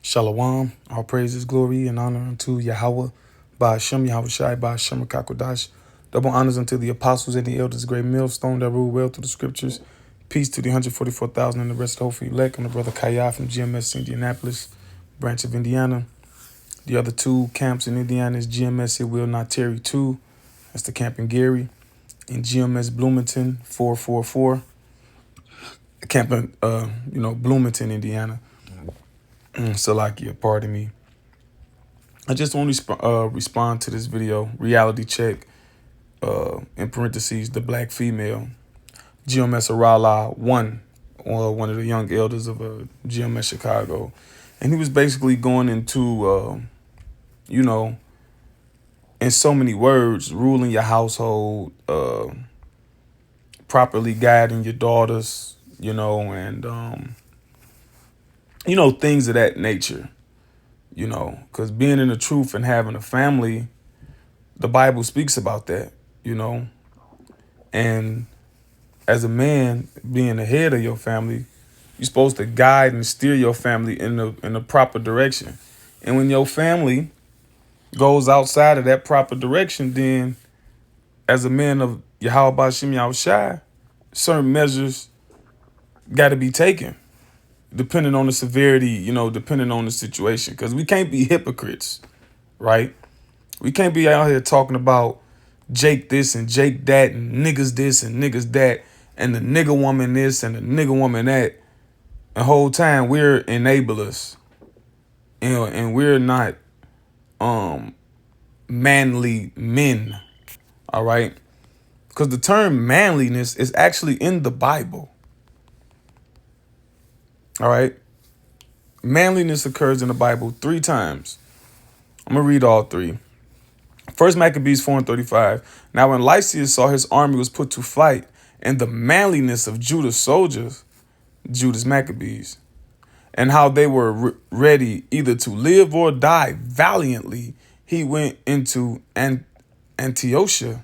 Shalom, all praises, glory, and honor unto Yahweh, by Hashem, Yahweh Shai, by Hashem, Kakodash. Double honors unto the apostles and the elders, great millstone that rule well through the scriptures. Peace to the 144,000 and the rest of the hopefully elect. I'm the brother Kaya from GMS Indianapolis, branch of Indiana. The other two camps in Indiana is GMS It Will Not Tarry 2. That's the camp in Gary. And GMS Bloomington 444. Camp in, Bloomington, Indiana. Salakia, pardon me. I just want to respond to this video, reality check, in parentheses, the black female, GMS Arala 1, or one of the young elders of GMS Chicago. And he was basically going into, in so many words, ruling your household, properly guiding your daughters, and things of that nature, because being in the truth and having a family, the Bible speaks about that, and as a man being the head of your family, you're supposed to guide and steer your family in the proper direction. And when your family goes outside of that proper direction, then as a man of Yahweh Bashim Yahushai, certain measures got to be taken. Depending on the severity, depending on the situation. Because we can't be hypocrites, right? We can't be out here talking about Jake this and Jake that and niggas this and niggas that and the nigga woman this and the nigga woman that. The whole time we're enablers. And we're not manly men, all right? Because the term manliness is actually in the Bible. All right. Manliness occurs in the Bible 3 times. I'm going to read all 3. First Maccabees 4:35. Now when Lysias saw his army was put to flight and the manliness of Judah's soldiers, Judah's Maccabees, and how they were ready either to live or die valiantly, he went into Antiochia,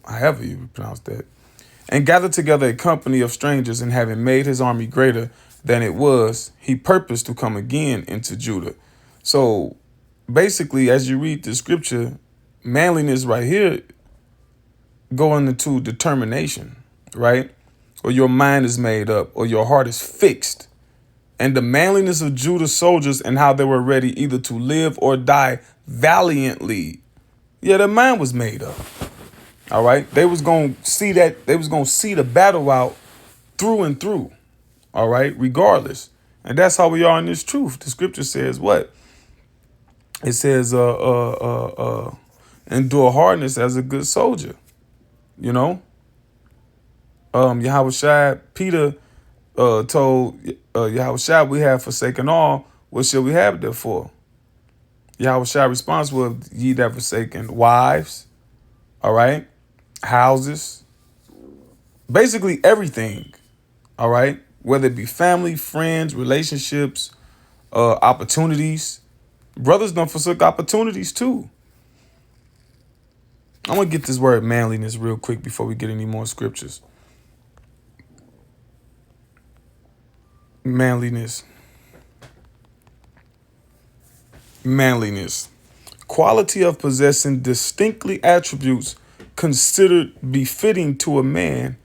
however you pronounce that, and gathered together a company of strangers, and having made his army greater than it was, he purposed to come again into Judah. So basically, as you read the scripture, manliness right here going into determination, right? Or your mind is made up, or your heart is fixed. And the manliness of Judah's soldiers and how they were ready either to live or die valiantly. Yeah, their mind was made up. All right. They was going to see that. They was going to see the battle out through and through. All right. Regardless. And that's how we are in this truth. The scripture says what? It says, endure hardness as a good soldier. Yahweh Shai, Peter told Yahweh Shai, we have forsaken all. What shall we have there for? Yahweh Shai response was, ye that forsaken wives. All right. Houses, basically everything, all right, whether it be family, friends, relationships, opportunities. Brothers don't forsake opportunities too. I'm gonna get this word manliness real quick before we get any more scriptures. Manliness, quality of possessing distinctly attributes considered befitting to a man,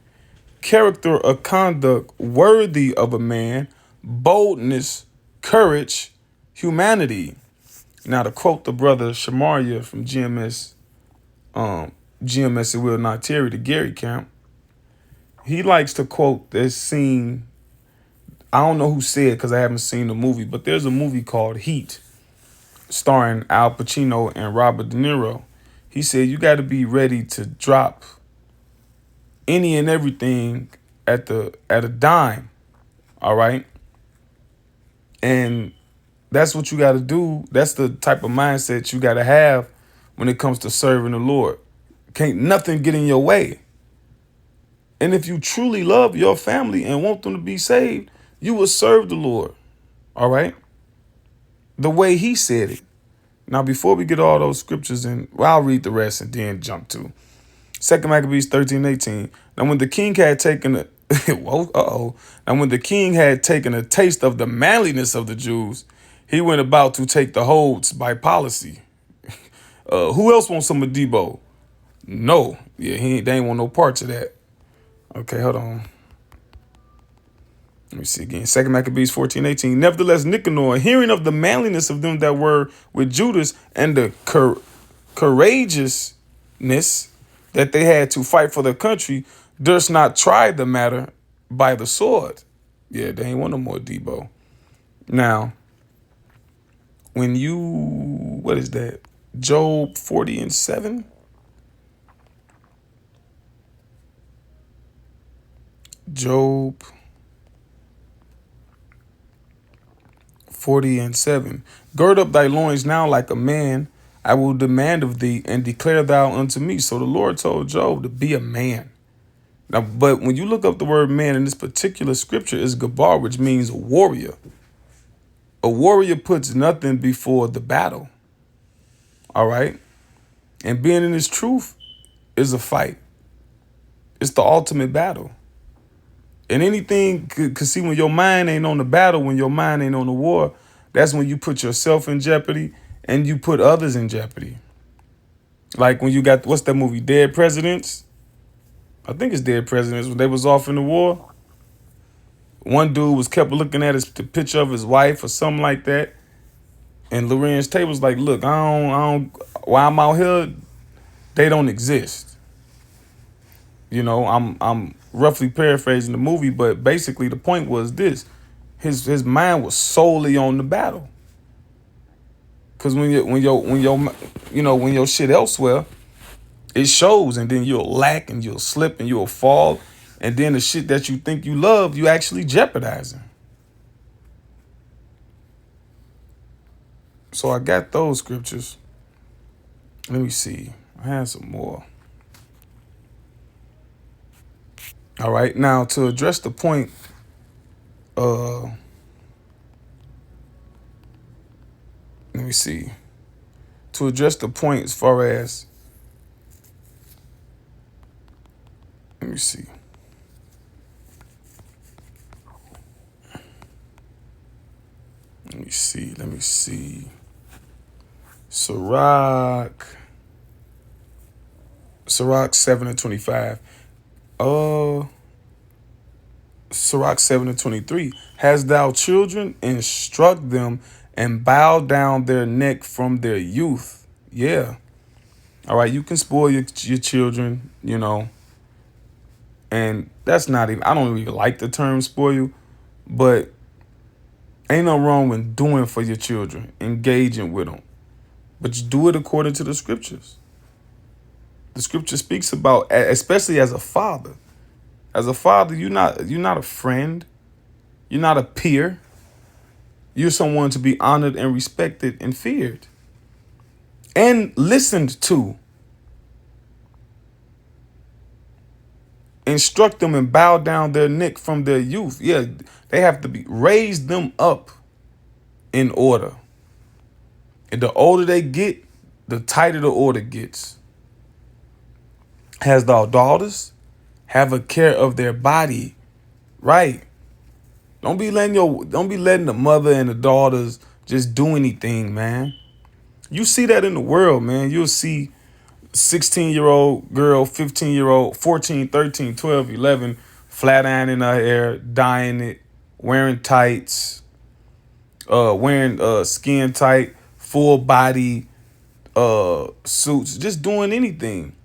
character or conduct worthy of a man, boldness, courage, humanity. Now to quote the brother Shamaria from GMS It Will Not Tarry, the Gary camp, he likes to quote this scene. I don't know who said because I haven't seen the movie, but there's a movie called Heat starring Al Pacino and Robert De Niro. He said, you got to be ready to drop any and everything at a dime. All right. And that's what you got to do. That's the type of mindset you got to have when it comes to serving the Lord. Can't nothing get in your way. And if you truly love your family and want them to be saved, you will serve the Lord. All right. The way he said it. Now, before we get all those scriptures in, I'll read the rest and then jump to 2 Maccabees 13:18. Now, when the king had taken Whoa, uh-oh. And when the king had taken a taste of the manliness of the Jews, he went about to take the holds by policy. Who else wants some of Debo? No. Yeah, they ain't want no parts of that. Okay, hold on. Let me see again. Second Maccabees 14:18. Nevertheless, Nicanor, hearing of the manliness of them that were with Judas and the courageousness that they had to fight for their country, durst not try the matter by the sword. Yeah, they ain't want no more Debo. Now, when you, what is that? Job 40:7? Job 40:7. Gird up thy loins now like a man. I will demand of thee and declare thou unto me. So the Lord told Job to be a man. Now, but when you look up the word man in this particular scripture, is gabar, which means warrior. A warrior puts nothing before the battle. All right. And being in his truth is a fight. It's the ultimate battle. And anything, cause see, when your mind ain't on the battle, when your mind ain't on the war, that's when you put yourself in jeopardy and you put others in jeopardy. Like when you got, what's that movie, Dead Presidents? I think it's Dead Presidents. When they was off in the war, one dude was kept looking at the picture of his wife or something like that. And Lorenz Tate was like, look, I don't, while I'm out here, they don't exist. You know, I'm roughly paraphrasing the movie, but basically the point was this: his mind was solely on the battle. Cause when your shit elsewhere, it shows, and then you'll lack and you'll slip and you'll fall, and then the shit that you think you love, you actually jeopardizing. So I got those scriptures. Let me see. I had some more. All right, now to address the point, let me see. To address the point as far as, let me see. Let me see. Sirach 7:25. Sirach 7:23. Has thou children, instruct them, and bow down their neck from their youth. Yeah. All right, you can spoil your children, and that's not even, I don't even like the term spoil, but ain't no wrong with doing for your children, engaging with them. But you do it according to the scriptures. The scripture speaks about, especially as a father. As a father, you're not a friend. You're not a peer. You're someone to be honored and respected and feared. And listened to. Instruct them and bow down their neck from their youth. Yeah, they have to be, raise them up in order. And the older they get, the tighter the order gets. Has thou daughters? Have a care of their body. Right. Don't be letting the mother and the daughters just do anything, man. You see that in the world, man. You'll see 16-year-old girl, 15-year-old, 14, 13, 12, 11, flat ironing her hair, dyeing it, wearing tights, wearing skin tight, full body suits, just doing anything.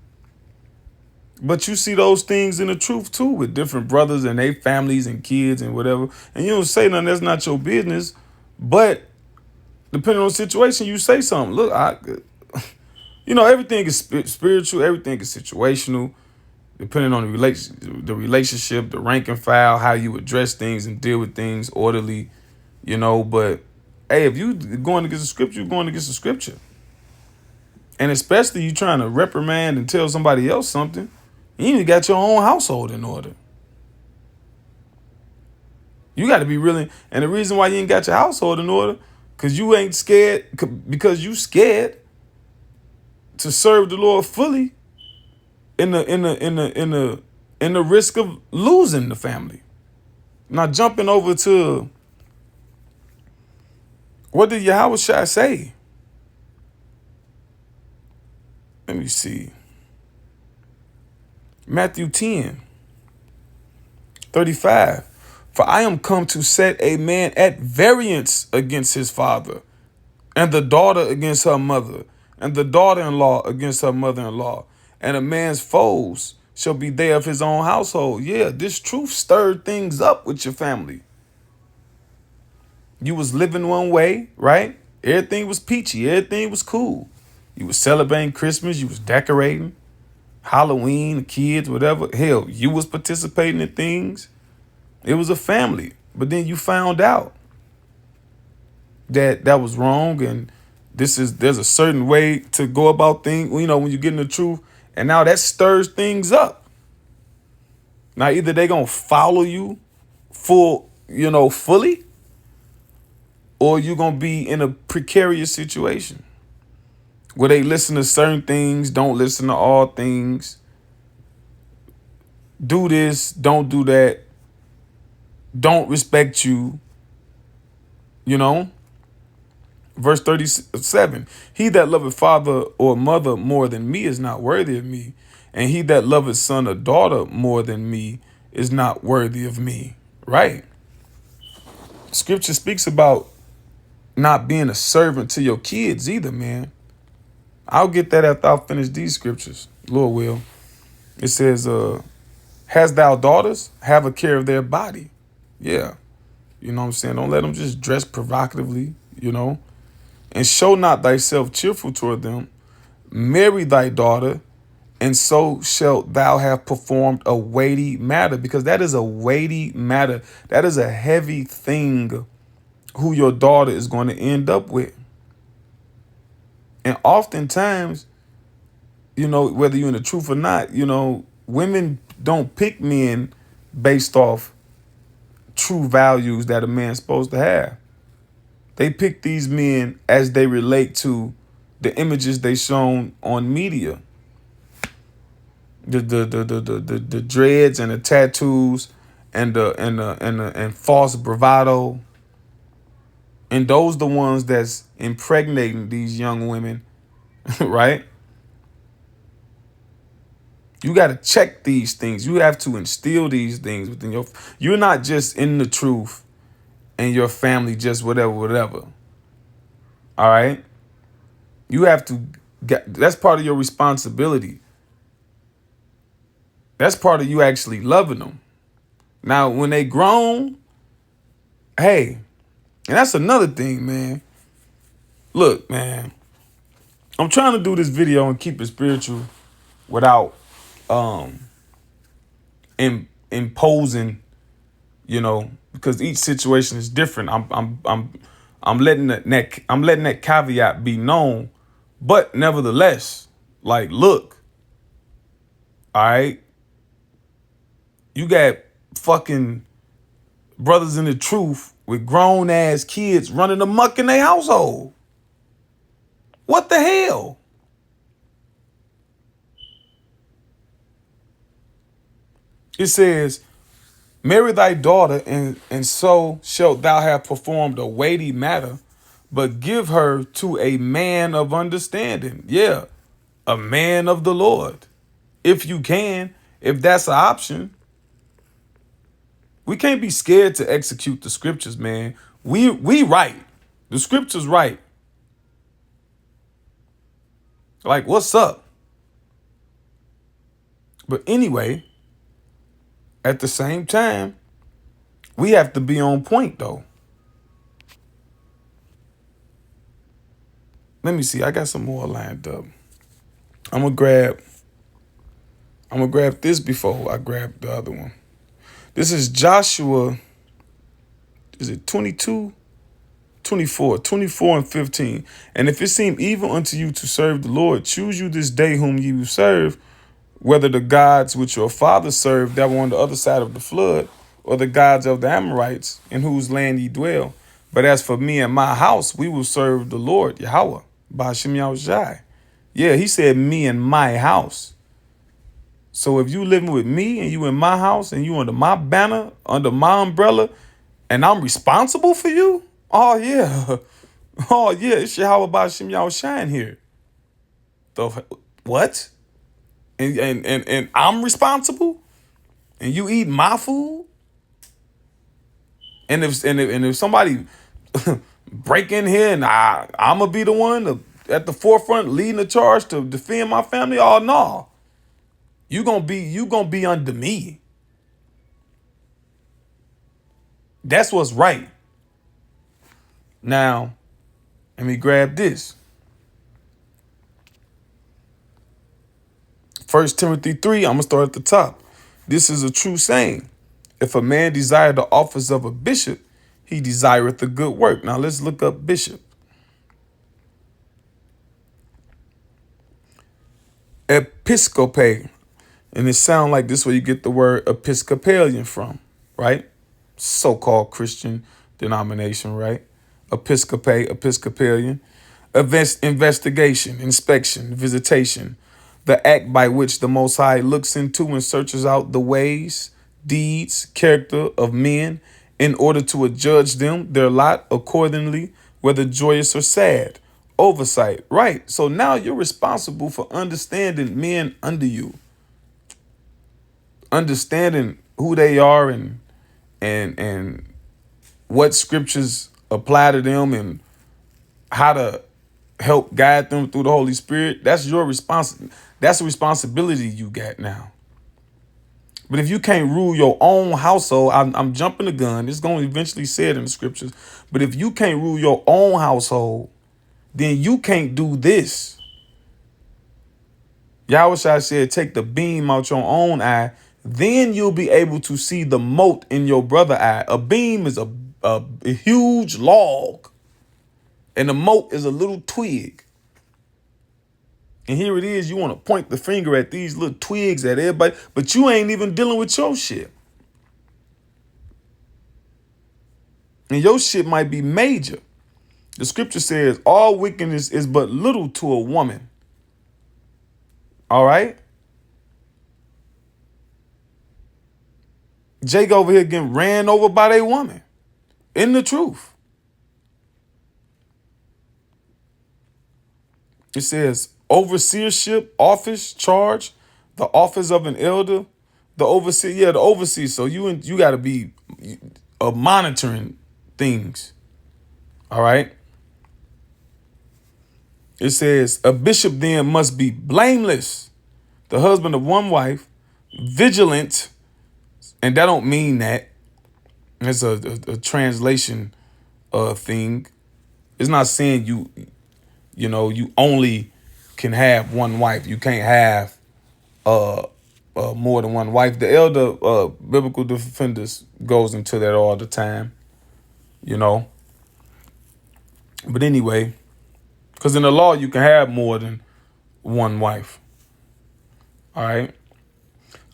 But you see those things in the truth too, with different brothers and their families and kids and whatever. And you don't say nothing, that's not your business. But depending on the situation, you say something. Look, everything is spiritual, everything is situational, depending on the relationship, the rank and file, how you address things and deal with things orderly, But hey, if you going against the scripture, you're going against the scripture. And especially you trying to reprimand and tell somebody else something, you even got your own household in order. You got to be really, and the reason why you ain't got your household in order, because you ain't scared, because you scared to serve the Lord fully in the and the risk of losing the family. Now jumping over to, what did Yahweh say? Let me see. Matthew 10:35. For I am come to set a man at variance against his father, and the daughter against her mother, and the daughter-in-law against her mother-in-law, and a man's foes shall be they of his own household. Yeah, this truth stirred things up with your family. You was living one way, right? Everything was peachy. Everything was cool. You was celebrating Christmas. You was decorating Halloween, the kids, whatever. Hell, you was participating in things. It was a family. But then you found out that that was wrong, and there's a certain way to go about things, you know, when you get in the truth. And now that stirs things up. Now either they gonna follow you fully, or you're gonna be in a precarious situation where they listen to certain things, don't listen to all things, do this, don't do that, don't respect you, you know. Verse 37, he that loveth father or mother more than me is not worthy of me, and he that loveth son or daughter more than me is not worthy of me. Right? Scripture speaks about not being a servant to your kids either, man. I'll get that after I finish these scriptures, Lord will. It says, has thou daughters? Have a care of their body. Yeah. You know what I'm saying? Don't let them just dress provocatively, you know. And show not thyself cheerful toward them. Marry thy daughter, and so shalt thou have performed a weighty matter, because that is a weighty matter. That is a heavy thing who your daughter is going to end up with. And oftentimes, you know, whether you're in the truth or not, you know, women don't pick men based off true values that a man's supposed to have. They pick these men as they relate to the images they shown on media. The dreads and the tattoos and false bravado. And those the ones that's impregnating these young women, right? You got to check these things. You have to instill these things within your. You're not just in the truth and your family just whatever. All right? You have to get, that's part of your responsibility. That's part of you actually loving them. Now, when they grown, hey, and that's another thing, man. Look, man, I'm trying to do this video and keep it spiritual without imposing, you know, because each situation is different. I'm letting that caveat be known, but nevertheless, like, look, all right, you got fucking brothers in the truth with grown ass kids running amok in their household. What the hell? It says, marry thy daughter, and so shalt thou have performed a weighty matter, but give her to a man of understanding. Yeah, a man of the Lord. If you can, if that's an option. We can't be scared to execute the scriptures, man. We right. The scripture's right. Like, what's up? But anyway, at the same time, we have to be on point, though. Let me see. I got some more lined up. I'm gonna grab this before I grab the other one. This is Joshua. Is it 22? 24 and 15. And if it seem evil unto you to serve the Lord, choose you this day whom ye will serve, whether the gods which your fathers served that were on the other side of the flood, or the gods of the Amorites in whose land ye dwell. But as for me and my house, we will serve the Lord, Yahweh, by Hashem Yahushai. Yeah, he said me and my house. So if you living with me and you in my house and you under my banner, under my umbrella, and I'm responsible for you, oh yeah. Oh yeah, it's how about Shem y'all shine here. The what? And I'm responsible? And you eat my food? And if somebody break in here and I'ma be the one at the forefront leading the charge to defend my family, oh no. You gonna be under me. That's what's right. Now, let me grab this. 1 Timothy 3, I'm gonna start at the top. This is a true saying. If a man desire the office of a bishop, he desireth a good work. Now let's look up bishop. Episcope. And it sounds like this where you get the word Episcopalian from, right? So-called Christian denomination, right? Episcopalian. Investigation, inspection, visitation. The act by which the Most High looks into and searches out the ways, deeds, character of men in order to adjudge them, their lot accordingly, whether joyous or sad. Oversight, right? So now you're responsible for understanding men under you, understanding who they are and what scriptures apply to them and how to help guide them through the Holy Spirit. That's your that's a responsibility you got now. But if you can't rule your own household, I'm jumping the gun. It's going to eventually say it in the scriptures. But if you can't rule your own household, then you can't do this. Yahushua said, take the beam out your own eye. Then you'll be able to see the mote in your brother's eye. A beam is a huge log. And a mote is a little twig. And here it is, you want to point the finger at these little twigs at everybody, but you ain't even dealing with your shit. And your shit might be major. The scripture says all wickedness is but little to a woman. All right? Jake over here getting ran over by a woman. In the truth. It says overseership, office, charge, the office of an elder, the overseer. Yeah, the overseer. So you got to be monitoring things. All right. It says a bishop then must be blameless, the husband of one wife, vigilant, and that don't mean that. It's a translation thing. It's not saying you only can have one wife. You can't have more than one wife. The elder biblical defenders goes into that all the time, But anyway, because in the law you can have more than one wife. All right.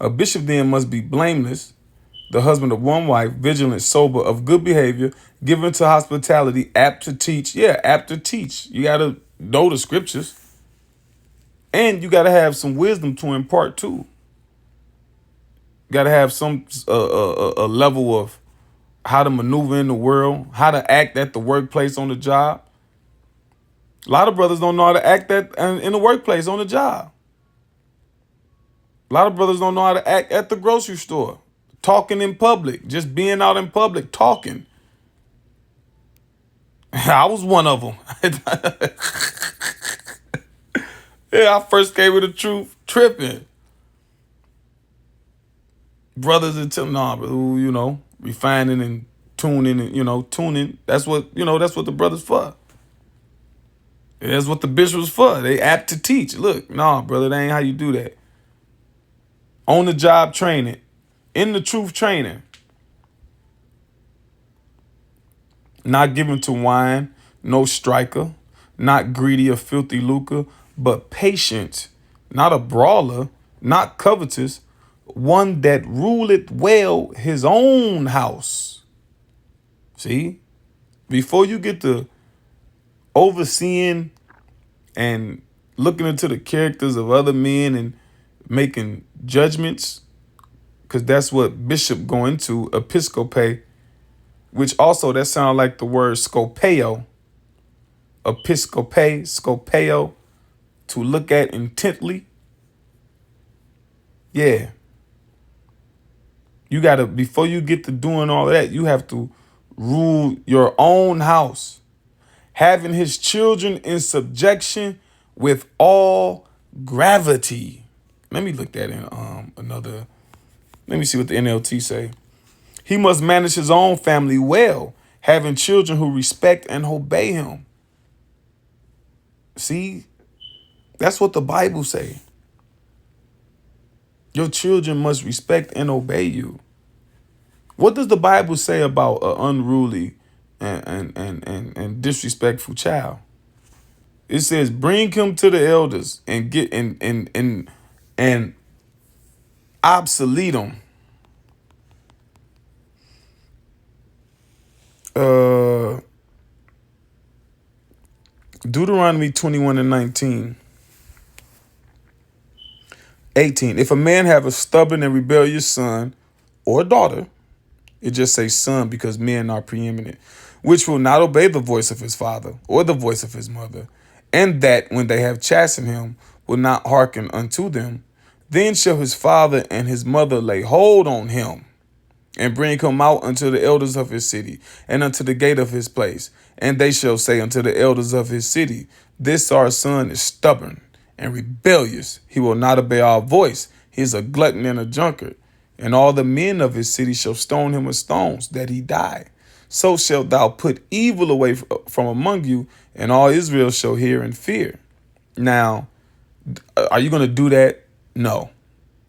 A bishop then must be blameless, the husband of one wife, vigilant, sober, of good behavior, given to hospitality, apt to teach. Yeah, apt to teach. You got to know the scriptures. And you got to have some wisdom to impart too. You got to have some a level of how to maneuver in the world, how to act at the workplace on the job. A lot of brothers don't know how to act in the workplace on the job. A lot of brothers don't know how to act at the grocery store, talking in public, just being out in public, talking. I was one of them. Yeah, I first came with the truth, tripping. Brothers until refining and tuning and tuning. That's what the brothers for. That's what the bishops for. They apt to teach. Look, brother, that ain't how you do that. On the job training, in the truth training. Not given to wine, no striker, not greedy or filthy lucre, but patient, not a brawler, not covetous, one that ruleth well his own house. See, before you get to overseeing and looking into the characters of other men and making judgments, because that's what bishop go into, episcope, which also that sounds like the word scopeo, episcope, scopeo, to look at intently. Yeah. You got to, before you get to doing all of that, you have to rule your own house, having his children in subjection with all gravity. Let me look that in let me see what the NLT say. He must manage his own family well, having children who respect and obey him. See, that's what the Bible say. Your children must respect and obey you. What does the Bible say about an unruly and disrespectful child? It says, bring him to the elders and get and obsolete him. Deuteronomy 21:19. 18. If a man have a stubborn and rebellious son or daughter, it just says son because men are preeminent, which will not obey the voice of his father or the voice of his mother, and that when they have chastened him will not hearken unto them, then shall his father and his mother lay hold on him and bring him out unto the elders of his city and unto the gate of his place. And they shall say unto the elders of his city, this our son is stubborn and rebellious. He will not obey our voice. He is a glutton and a drunkard. And all the men of his city shall stone him with stones, that he die. So shalt thou put evil away from among you, and all Israel shall hear and fear. Now, are you going to do that? No,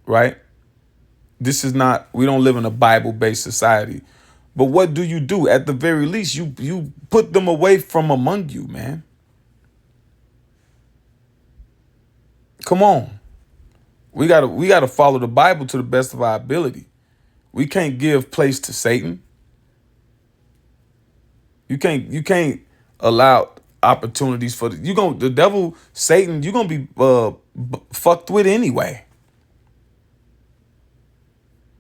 right? This is not, we don't live in a Bible-based society. But what do? At the very least, you put them away from among you, man. Come on. We gotta follow the Bible to the best of our ability. We can't give place to Satan. You can't allow opportunities for the devil, Satan. You're gonna be fucked with anyway.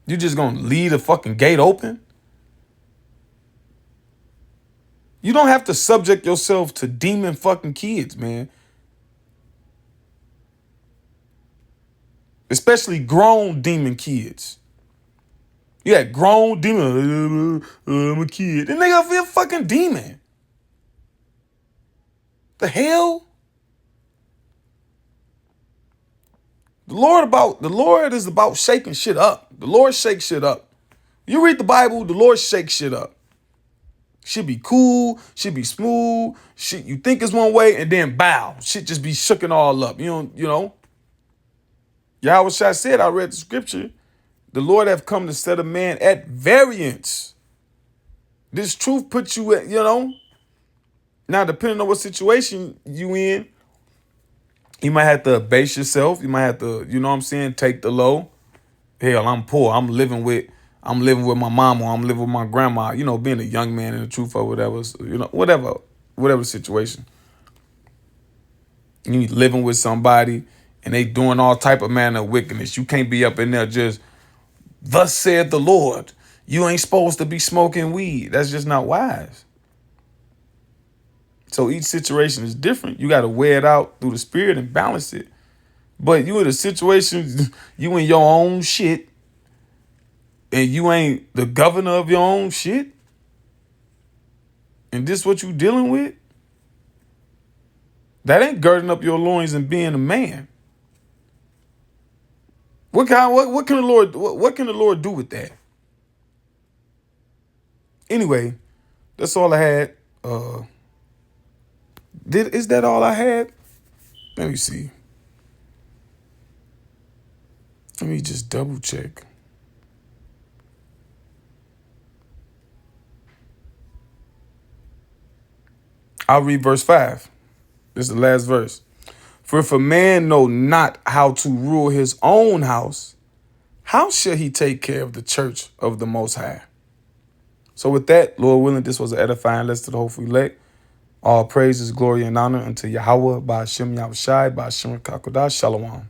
You just gonna leave the fucking gate open. You don't have to subject yourself to demon fucking kids, man. Especially grown demon kids. You got grown demon, I'm a kid. And they gonna be a fucking demon. The hell? The Lord is about shaking shit up. The Lord shakes shit up. You read the Bible, the Lord shakes shit up. Should be cool, should be smooth. Shit you think is one way, and then bow. Shit just be shooken all up. You know. Yahweh Shai said, I read the scripture, the Lord have come to set a man at variance. This truth puts you at, now depending on what situation you in, you might have to abase yourself. You might have to, take the low. Hell, I'm poor. I'm living with my mom, or I'm living with my grandma, being a young man in the truth or whatever, whatever the situation. You living with somebody and they doing all type of manner of wickedness. You can't be up in there just, thus said the Lord, you ain't supposed to be smoking weed. That's just not wise. So each situation is different. You got to weigh it out through the spirit and balance it. But you in a situation, you in your own shit, and you ain't the governor of your own shit, and this what you dealing with, that ain't girding up your loins and being a man. What can the Lord do with that? Anyway, that's all I had. Is that all I had? Let me see. Let me just double check. I'll read verse 5. This is the last verse. For if a man know not how to rule his own house, how shall he take care of the church of the Most High? So with that, Lord willing, this was an edifying lesson to the hopeful elect. All praises, glory, and honor unto Yahweh, by Hashem Yahushai, by Hashem Kakodah. Shalom.